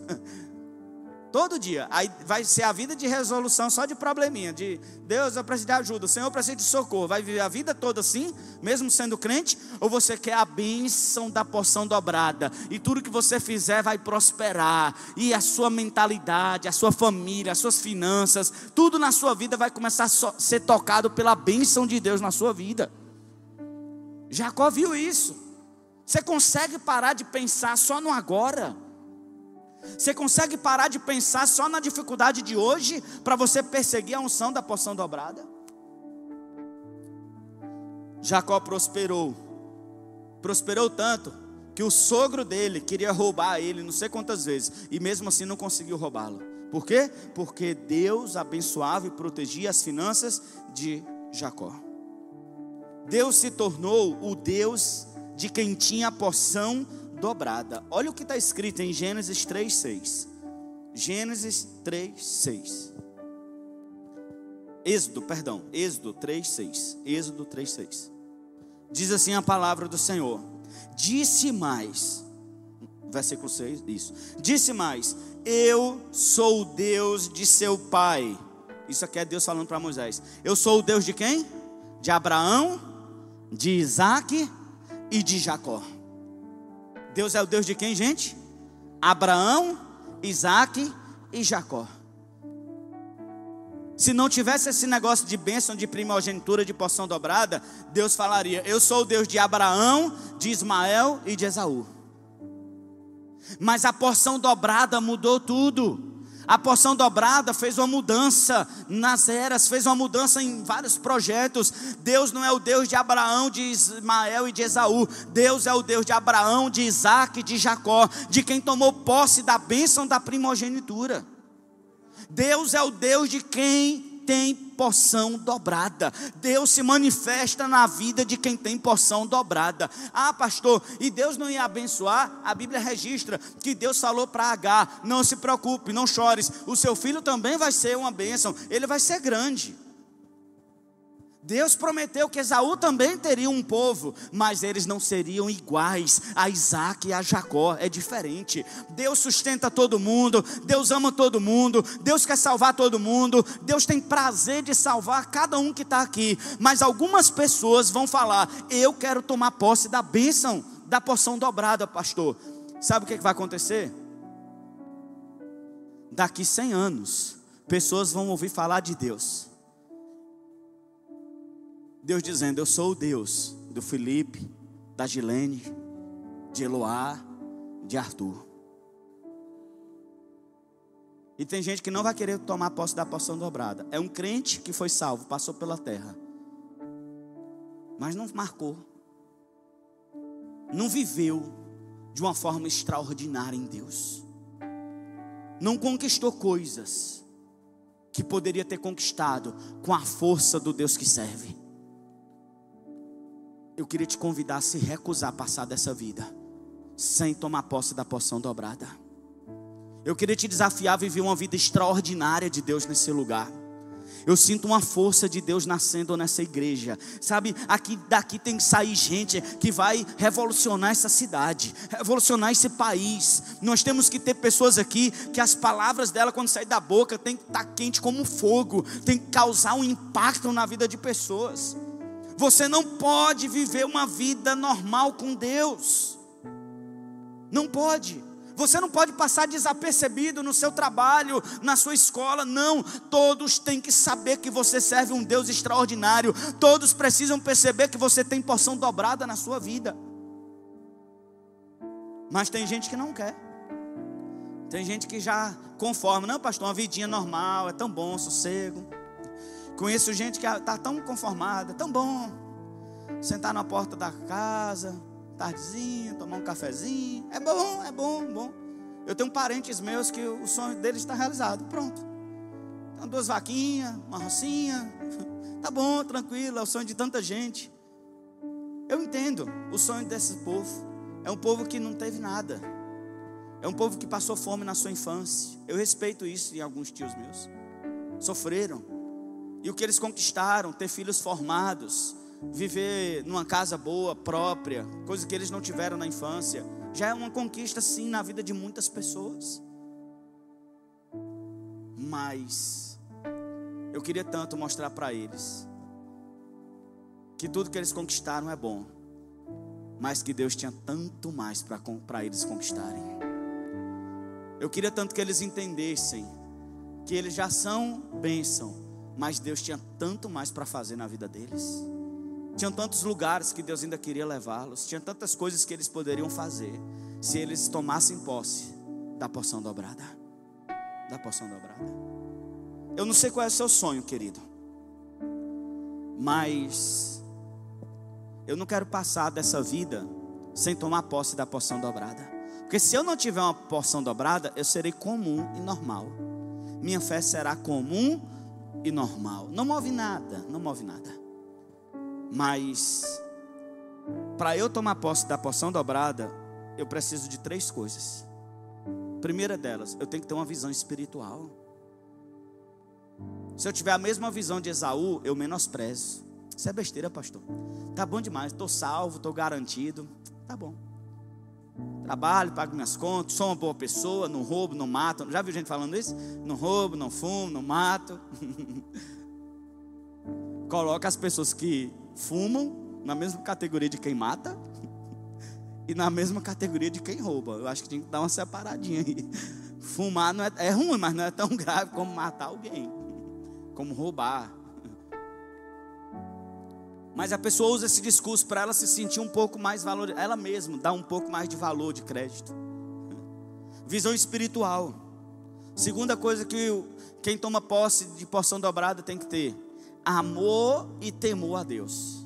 Speaker 1: Todo dia. Aí vai ser a vida de resolução só de probleminha, de Deus, eu preciso de ajuda, o Senhor, eu preciso de socorro. Vai viver a vida toda assim, mesmo sendo crente? Ou você quer a bênção da porção dobrada, e tudo que você fizer vai prosperar, e a sua mentalidade, a sua família, as suas finanças, tudo na sua vida vai começar a ser tocado pela bênção de Deus na sua vida. Jacó viu isso. Você consegue parar de pensar só no agora? Você consegue parar de pensar só na dificuldade de hoje, para você perseguir a unção da porção dobrada? Jacó prosperou tanto, que o sogro dele queria roubar ele não sei quantas vezes, e mesmo assim não conseguiu roubá-lo. Por quê? Porque Deus abençoava e protegia as finanças de Jacó. Deus se tornou o Deus de quem tinha a porção dobrada. Olha o que está escrito em Gênesis 3:6. Gênesis 3:6. Êxodo 3:6. Êxodo 3:6. Diz assim a palavra do Senhor. Disse mais, versículo 6, isso. Disse mais, eu sou o Deus de seu pai. Isso aqui é Deus falando para Moisés. Eu sou o Deus de quem? De Abraão, de Isaac e de Jacó. Deus é o Deus de quem, gente? Abraão, Isaac e Jacó. Se não tivesse esse negócio de bênção, de primogenitura, de porção dobrada, Deus falaria, eu sou o Deus de Abraão, de Ismael e de Esaú. Mas a porção dobrada mudou tudo. A porção dobrada fez uma mudança nas eras, fez uma mudança em vários projetos. Deus não é o Deus de Abraão, de Ismael e de Esaú. Deus é o Deus de Abraão, de Isaac e de Jacó, de quem tomou posse da bênção da primogenitura. Deus é o Deus de quem tem porção dobrada. Deus se manifesta na vida de quem tem porção dobrada. Ah, pastor, e Deus não ia abençoar? A Bíblia registra que Deus falou para Agar, não se preocupe, não chores, o seu filho também vai ser uma bênção, ele vai ser grande. Deus prometeu que Esaú também teria um povo, mas eles não seriam iguais a Isaac e a Jacó, é diferente. Deus sustenta todo mundo, Deus ama todo mundo, Deus quer salvar todo mundo, Deus tem prazer de salvar cada um que está aqui. Mas algumas pessoas vão falar, eu quero tomar posse da bênção, da porção dobrada, pastor. Sabe o que vai acontecer? Daqui 100 anos, pessoas vão ouvir falar de Deus. Deus dizendo, eu sou o Deus do Felipe, da Gilene, de Eloá, de Arthur. E tem gente que não vai querer tomar posse da porção dobrada. É um crente que foi salvo, passou pela terra, mas não marcou, não viveu de uma forma extraordinária em Deus, não conquistou coisas que poderia ter conquistado com a força do Deus que serve. eu queria te convidar a se recusar a passar dessa vida sem tomar posse da porção dobrada. Eu queria te desafiar a viver uma vida extraordinária de Deus nesse lugar. Eu sinto uma força de Deus nascendo nessa igreja, sabe, daqui tem que sair gente que vai revolucionar essa cidade, revolucionar esse país. Nós temos que ter pessoas aqui que as palavras dela, quando sair da boca, tem que estar quente como fogo, tem que causar um impacto na vida de pessoas. Você não pode viver uma vida normal com Deus, não pode. Você não pode passar desapercebido no seu trabalho, na sua escola, não. Todos têm que saber que você serve um Deus extraordinário. Todos precisam perceber que você tem porção dobrada na sua vida. Mas tem gente que não quer. Tem gente que já conforma. Não, pastor, uma vidinha normal, é tão bom, sossego. Conheço gente que está tão conformada, tão bom. Sentar na porta da casa, tardezinha, tomar um cafezinho, é bom, bom. Eu tenho parentes meus que o sonho deles está realizado, pronto. Então, 2 vaquinhas, uma rocinha, tá bom, tranquilo, é o sonho de tanta gente. Eu entendo o sonho desse povo. É um povo que não teve nada, é um povo que passou fome na sua infância. Eu respeito isso em alguns tios meus. Sofreram, e o que eles conquistaram, ter filhos formados, viver numa casa boa, própria, coisa que eles não tiveram na infância, já é uma conquista sim na vida de muitas pessoas. Mas eu queria tanto mostrar para eles que tudo que eles conquistaram é bom, mas que Deus tinha tanto mais para eles conquistarem. Eu queria tanto que eles entendessem que eles já são bênção, mas Deus tinha tanto mais para fazer na vida deles. Tinham tantos lugares que Deus ainda queria levá-los. Tinha tantas coisas que eles poderiam fazer se eles tomassem posse da porção dobrada. Da porção dobrada. Eu não sei qual é o seu sonho, querido, mas eu não quero passar dessa vida sem tomar posse da porção dobrada. Porque se eu não tiver uma porção dobrada, eu serei comum e normal. Minha fé será comum e normal. Não move nada, não move nada. Mas para eu tomar posse da porção dobrada, eu preciso de 3 coisas. Primeira delas, eu tenho que ter uma visão espiritual. Se eu tiver a mesma visão de Esaú, eu menosprezo. Isso é besteira, pastor. Tá bom demais, estou salvo, estou garantido. Tá bom. Trabalho, pago minhas contas, sou uma boa pessoa, não roubo, não mato. Já viu gente falando isso? Não roubo, não fumo, não mato. Coloca as pessoas que fumam na mesma categoria de quem mata e na mesma categoria de quem rouba. Eu acho que tinha que dar uma separadinha aí. Fumar não é ruim, mas não é tão grave como matar alguém, como roubar. Mas a pessoa usa esse discurso para ela se sentir um pouco mais valor, ela mesma dá um pouco mais de valor, de crédito. Visão espiritual. Segunda coisa que quem toma posse de porção dobrada tem que ter: amor e temor a Deus.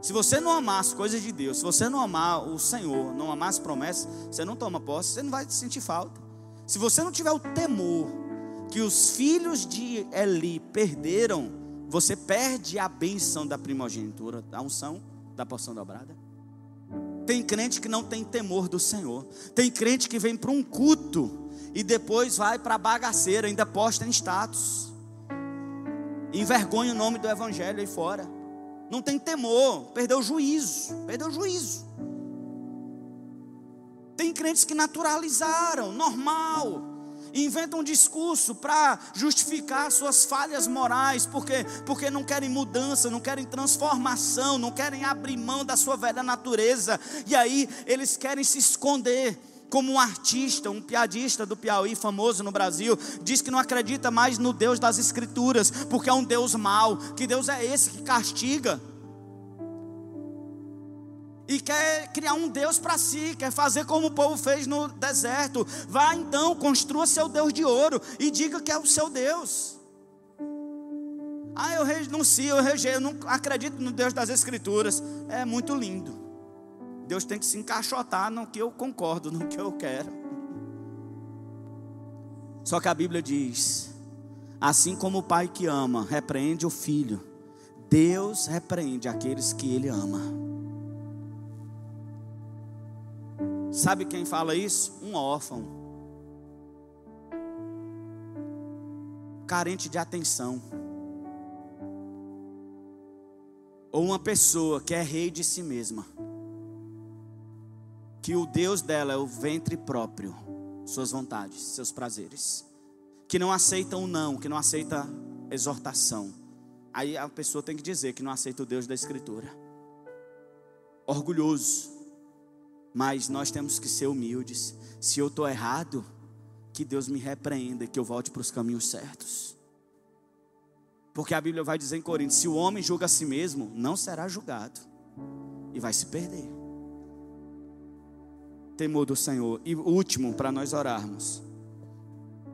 Speaker 1: Se você não amar as coisas de Deus, se você não amar o Senhor, não amar as promessas, você não toma posse, você não vai sentir falta. Se você não tiver o temor que os filhos de Eli perderam, você perde a bênção da primogenitura, a unção da porção dobrada. Tem crente que não tem temor do Senhor. Tem crente que vem para um culto e depois vai para a bagaceira, ainda posta em status, envergonha o nome do evangelho aí fora. Não tem temor, perdeu o juízo. Tem crentes que naturalizaram, normal, inventam um discurso para justificar suas falhas morais, porque não querem mudança, não querem transformação, não querem abrir mão da sua velha natureza, e aí eles querem se esconder. Como um artista, um piadista do Piauí, famoso no Brasil, diz que não acredita mais no Deus das Escrituras, porque é um Deus mau. Que Deus é esse que castiga? E quer criar um Deus para si, quer fazer como o povo fez no deserto. Vá então, construa seu Deus de ouro e diga que é o seu Deus. Eu renuncio, eu não acredito no Deus das Escrituras. É muito lindo. Deus tem que se encaixotar no que eu concordo, no que eu quero. Só que a Bíblia diz: assim como o pai que ama repreende o filho, Deus repreende aqueles que Ele ama. Sabe quem fala isso? Um órfão, carente de atenção, ou uma pessoa que é rei de si mesma, que o Deus dela é o ventre próprio, suas vontades, seus prazeres, que não aceita o não, que não aceita exortação. Aí a pessoa tem que dizer que não aceita o Deus da Escritura. Orgulhoso. Mas nós temos que ser humildes. Se eu estou errado, que Deus me repreenda e que eu volte para os caminhos certos. Porque a Bíblia vai dizer em Coríntios: se o homem julga a si mesmo, não será julgado e vai se perder. Temor do Senhor. E o último, para nós orarmos: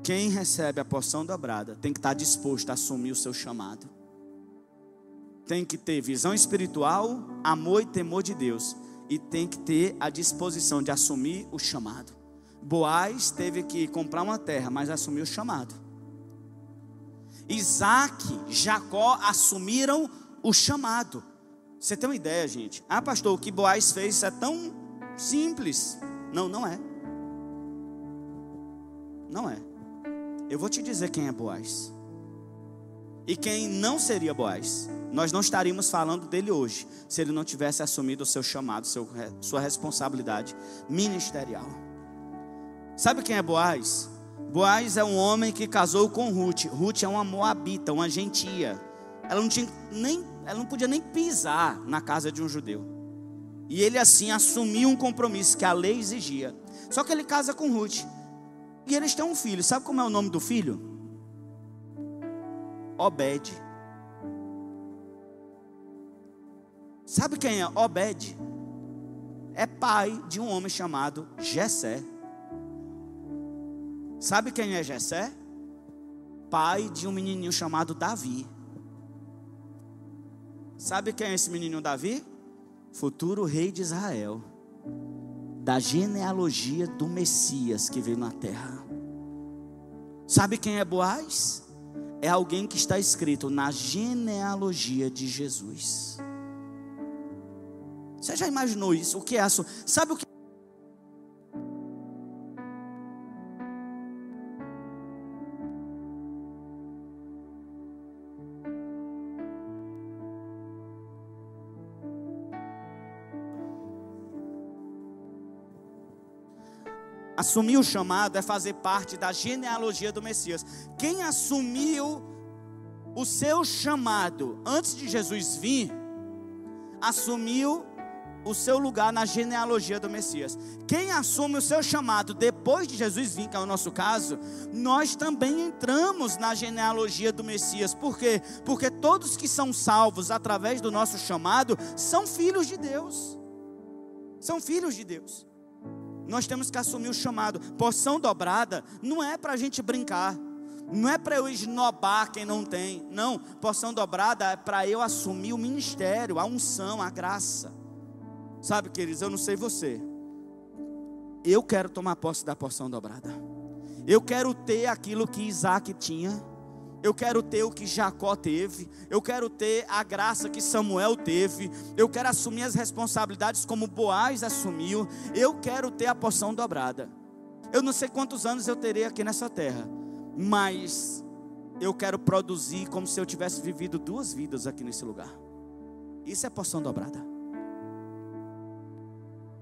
Speaker 1: quem recebe a porção dobrada tem que estar disposto a assumir o seu chamado. Tem que ter visão espiritual, amor e temor de Deus, e tem que ter a disposição de assumir o chamado. Boaz teve que comprar uma terra, mas assumiu o chamado. Isaac, Jacó assumiram o chamado. Você tem uma ideia, gente? Ah, pastor, o que Boaz fez é tão simples. Não, não é. Não é. Eu vou te dizer quem é Boaz e quem não seria Boaz. Nós não estaríamos falando dele hoje se ele não tivesse assumido o seu chamado, sua responsabilidade ministerial. Sabe quem é Boaz? Boaz é um homem que casou com Ruth. Ruth é uma moabita, uma gentia. Ela não podia nem pisar na casa de um judeu. E ele assim assumiu um compromisso que a lei exigia. Só que ele casa com Ruth. E eles têm um filho. Sabe como é o nome do filho? Obed. Sabe quem é Obed? É pai de um homem chamado Jessé. Sabe quem é Jessé? Pai de um menininho chamado Davi. Sabe quem é esse menininho Davi? Futuro rei de Israel, da genealogia do Messias que veio na terra. Sabe quem é Boaz? É alguém que está escrito na genealogia de Jesus. Você já imaginou isso? O que é isso? Sabe o que? Assumir o chamado é fazer parte da genealogia do Messias. Quem assumiu o seu chamado antes de Jesus vir, assumiu o seu lugar na genealogia do Messias. Quem assume o seu chamado depois de Jesus vir, que é o nosso caso, nós também entramos na genealogia do Messias. Por quê? Porque todos que são salvos através do nosso chamado são filhos de Deus. São filhos de Deus. Nós temos que assumir o chamado. Porção dobrada não é para a gente brincar. Não é para eu esnobar quem não tem. Não, porção dobrada é para eu assumir o ministério, a unção, a graça. Sabe, queridos, eu não sei você, eu quero tomar posse da porção dobrada. Eu quero ter aquilo que Isaac tinha. Eu quero ter o que Jacó teve. Eu quero ter a graça que Samuel teve. Eu quero assumir as responsabilidades como Boaz assumiu. Eu quero ter a porção dobrada. Eu não sei quantos anos eu terei aqui nessa terra, mas eu quero produzir como se eu tivesse vivido 2 vidas aqui nesse lugar. Isso é porção dobrada.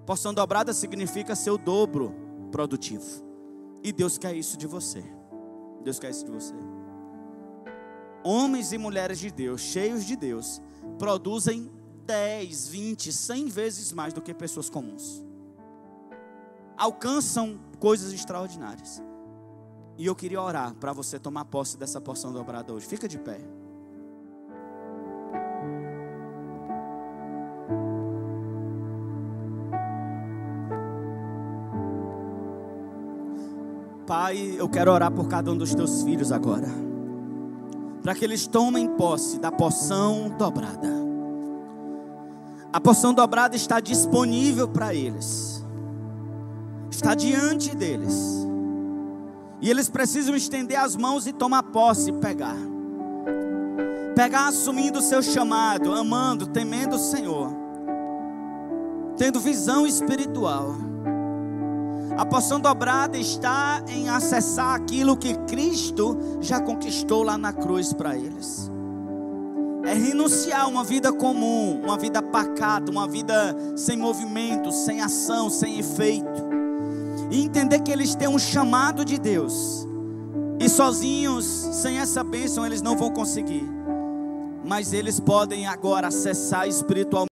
Speaker 1: Porção dobrada significa ser o dobro produtivo. E Deus quer isso de você. Deus quer isso de você. Homens e mulheres de Deus, cheios de Deus, produzem 10, 20, 100 vezes mais do que pessoas comuns. Alcançam coisas extraordinárias. E eu queria orar para você tomar posse dessa porção dobrada hoje. Fica de pé. Pai, eu quero orar por cada um dos teus filhos agora, para que eles tomem posse da porção dobrada. A porção dobrada está disponível para eles, está diante deles, e eles precisam estender as mãos e tomar posse e pegar. pegar assumindo o seu chamado, amando, temendo o Senhor, tendo visão espiritual. A porção dobrada está em acessar aquilo que Cristo já conquistou lá na cruz para eles. É renunciar a uma vida comum, uma vida pacata, uma vida sem movimento, sem ação, sem efeito. E entender que eles têm um chamado de Deus. E sozinhos, sem essa bênção, eles não vão conseguir. Mas eles podem agora acessar espiritualmente